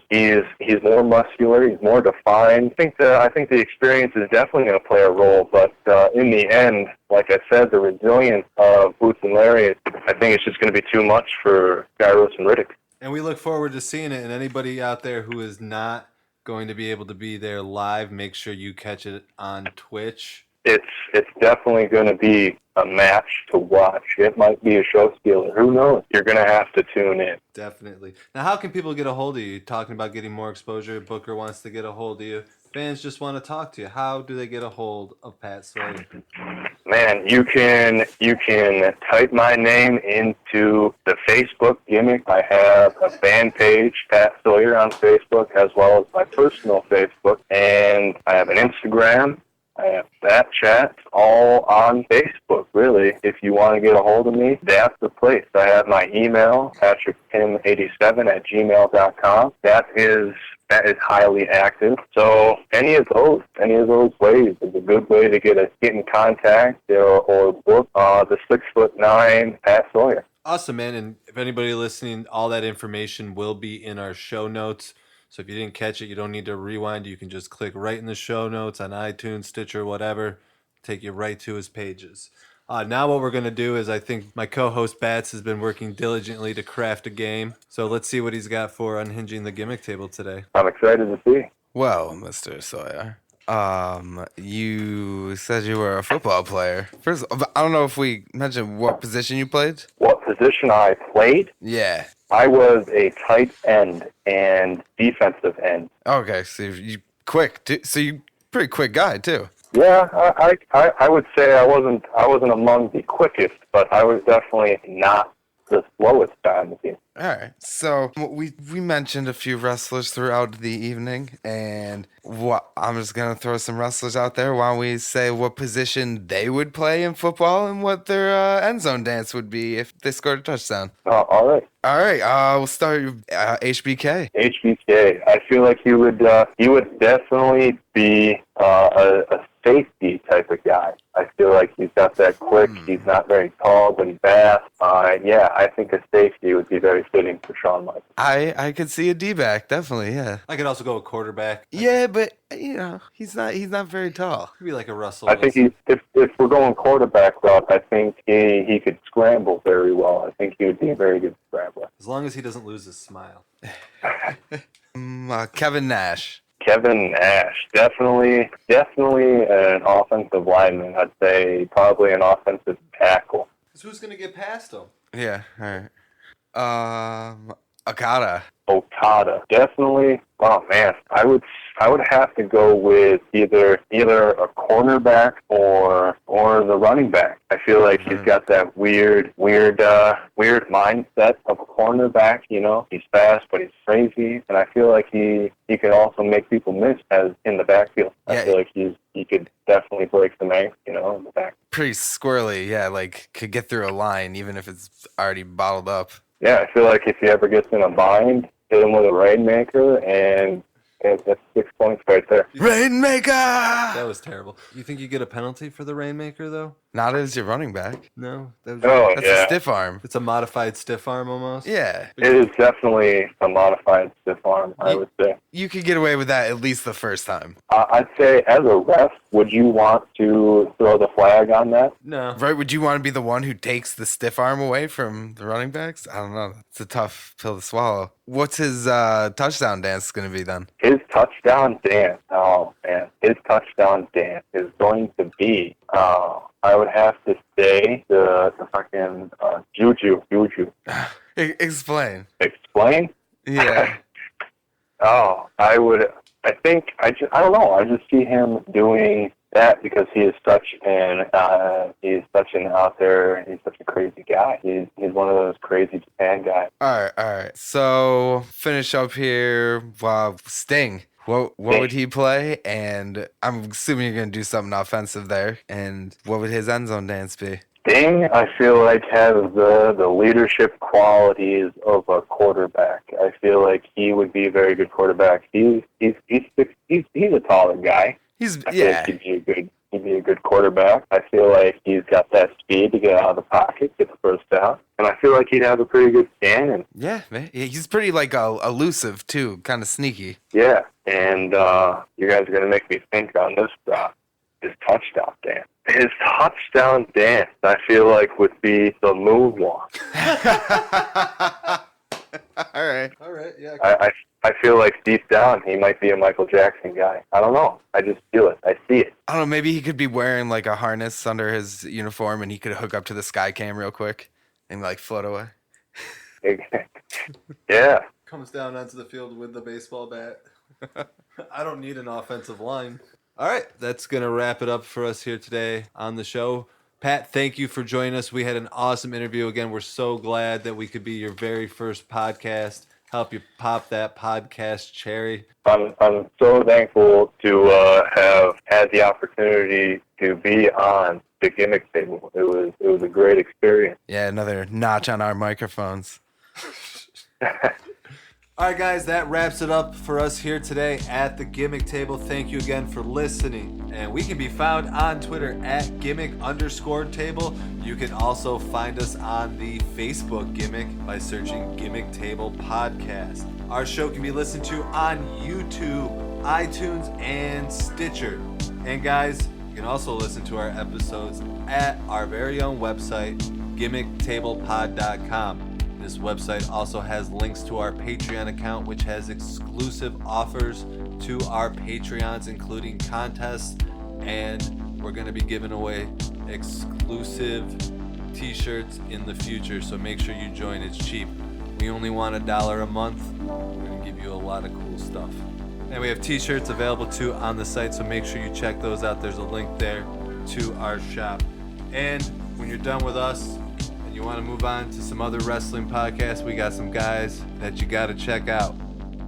more muscular. He's more defined. I think the experience is definitely going to play a role. But in the end, like I said, the resilience of Boots and Lariats, I think it's just going to be too much for Gyros and Riddick. And we look forward to seeing it. And anybody out there who is not going to be able to be there live, make sure you catch it on Twitch. It's definitely going to be a match to watch. It might be a show stealer. Who knows? You're going to have to tune in. Definitely. Now, how can people get a hold of you? Talking about getting more exposure. Booker wants to get a hold of you. Fans just want to talk to you. How do they get a hold of Pat Sawyer? Man, you can type my name into the Facebook Gimmick. I have a fan page, Pat Sawyer, on Facebook, as well as my personal Facebook. And I have an Instagram. I have Snapchat, all on Facebook, really. If you want to get a hold of me, that's the place. I have my email, patrickpim87@gmail.com. That is highly active. So any of those ways is a good way to get in contact or book the 6'9" Pat Sawyer. Awesome, man. And if anybody listening, all that information will be in our show notes. So if you didn't catch it, you don't need to rewind. You can just click right in the show notes on iTunes, Stitcher, whatever. Take you right to his pages. Now what we're going to do is I think my co-host Bats has been working diligently to craft a game. So let's see what he's got for unhinging the gimmick table today. I'm excited to see. Well, Mr. Sawyer, you said you were a football player. First, I don't know if we mentioned what position you played. What position I played? Yeah. I was a tight end and defensive end. Okay, so you quick. So you pretty quick guy too. Yeah, I would say I wasn't among the quickest, but I was definitely not the slowest guy on the team. All right. So we mentioned a few wrestlers throughout the evening, and I'm just gonna throw some wrestlers out there. Why don't we say what position they would play in football and what their end zone dance would be if they scored a touchdown? All right. All right. We'll start with HBK. HBK. I feel like you would definitely be a safety type of guy. I feel like he's got that quick. He's not very tall, but he's fast. Yeah, I think a safety would be very fitting for Shawn Michaels. I could see a D-back, definitely, yeah. I could also go a quarterback. Yeah, but he's not very tall. Could be like a Russell. I think if we're going quarterback route, I think he could scramble very well. I think he would be a very good scrambler. As long as he doesn't lose his smile. Kevin Nash. Kevin Nash, definitely an offensive lineman. I'd say probably an offensive tackle. Because who's going to get past him? Yeah, all right. Okada, definitely. Oh man, I would have to go with either a cornerback or the running back. I feel like he's got that weird mindset of a cornerback. He's fast, but he's crazy, and I feel like he can also make people miss as in the backfield. I feel like he could definitely break some ankles, in the back. pretty squirrely. Yeah, like could get through a line even if it's already bottled up. Yeah, I feel like if he ever gets in a bind, hit him with a Rainmaker, and that's 6 points right there. Rainmaker! That was terrible. You think you get a penalty for the Rainmaker, though? Not as your running back. No? That's A stiff arm. It's a modified stiff arm almost? Yeah. It is definitely a modified stiff arm, I would say. You could get away with that at least the first time. I'd say, as a ref, would you want to throw the flag on that? No. Right? Would you want to be the one who takes the stiff arm away from the running backs? I don't know. It's a tough pill to swallow. What's his touchdown dance going to be then? His touchdown dance, oh man, his touchdown dance is going to be, I would have to say the fucking Juju. Explain. Explain? Yeah. I don't know. I just see him doing that because he is such an out there, he's such a crazy guy. He's one of those crazy Japan guys. All right. So finish up here. Sting. What would he play? And I'm assuming you're going to do something offensive there. And what would his end zone dance be? Sting, I feel like, has the leadership qualities of a quarterback. I feel like he would be a very good quarterback. He's a taller guy. I feel like he'd be a good quarterback. I feel like he's got that speed to get out of the pocket, get the first down. And I feel like he'd have a pretty good stand. Yeah, man. He's pretty elusive too, kind of sneaky. Yeah, and you guys are gonna make me think on this stuff. His touchdown dance. His touchdown dance, I feel like, would be the moonwalk. All right. Yeah. I feel like deep down he might be a Michael Jackson guy. I don't know. I just feel it. I see it. I don't know. Maybe he could be wearing like a harness under his uniform, and he could hook up to the sky cam real quick and like float away. Yeah. Comes down onto the field with the baseball bat. I don't need an offensive line. All right, that's going to wrap it up for us here today on the show. Pat, thank you for joining us. We had an awesome interview. Again, we're so glad that we could be your very first podcast, help you pop that podcast cherry. I'm so thankful to have had the opportunity to be on the Gimmick Table. It was a great experience. Yeah, another notch on our microphones. All right, guys, that wraps it up for us here today at the Gimmick Table. Thank you again for listening. And we can be found on Twitter at @gimmick_table. You can also find us on the Facebook Gimmick by searching Gimmick Table Podcast. Our show can be listened to on YouTube, iTunes, and Stitcher. And guys, you can also listen to our episodes at our very own website, gimmicktablepod.com. This website also has links to our Patreon account, which has exclusive offers to our Patreons, including contests, and we're going to be giving away exclusive t-shirts in the future, so make sure you join. It's cheap. We only want $1 a month. We're going to give you a lot of cool stuff. And we have t-shirts available too on the site, so make sure you check those out. There's a link there to our shop. And when you're done with us, you want to move on to some other wrestling podcasts, we got some guys that you got to check out.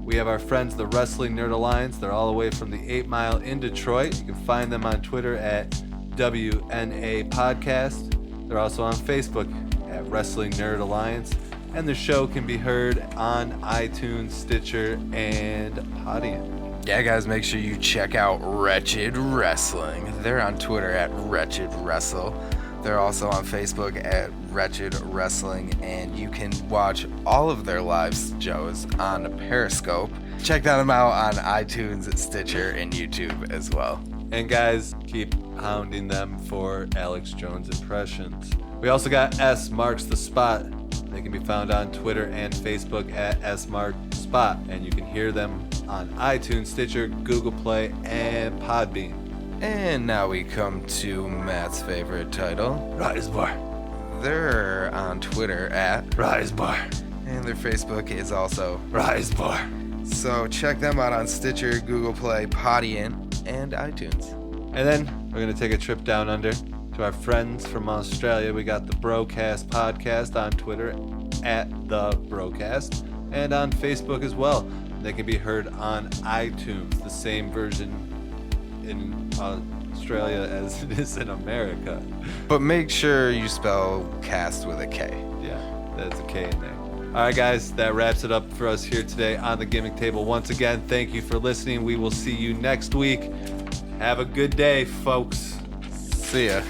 We have our friends, the Wrestling Nerd Alliance. They're all the way from the 8 Mile in Detroit. You can find them on Twitter at WNA Podcast. They're also on Facebook at Wrestling Nerd Alliance. And the show can be heard on iTunes, Stitcher, and Podium. Yeah, guys, make sure you check out Wretched Wrestling. They're on Twitter at Wretched Wrestle. They're also on Facebook at Wretched Wrestling, and you can watch all of their live shows on Periscope. Check them out on iTunes, Stitcher, and YouTube as well. And guys, keep hounding them for Alex Jones impressions. We also got S Marks the Spot. They can be found on Twitter and Facebook at SMarkSpot, and you can hear them on iTunes, Stitcher, Google Play, and Podbean. And now we come to Matt's favorite title, Rise Bar. They're on Twitter at Rise Bar. and their Facebook is also Rise Bar. So check them out on Stitcher, Google Play, Podium, and iTunes. And then we're going to take a trip down under to our friends from Australia. We got the Brocast Podcast on Twitter at the Brocast and on Facebook as well. They can be heard on iTunes, the same version in Australia as it is in America. But make sure you spell cast with a K. Yeah, that's a K in there. All right, guys, that wraps it up for us here today on the Gimmick Table. Once again, thank you for listening. We will see you next week. Have a good day, folks. See ya.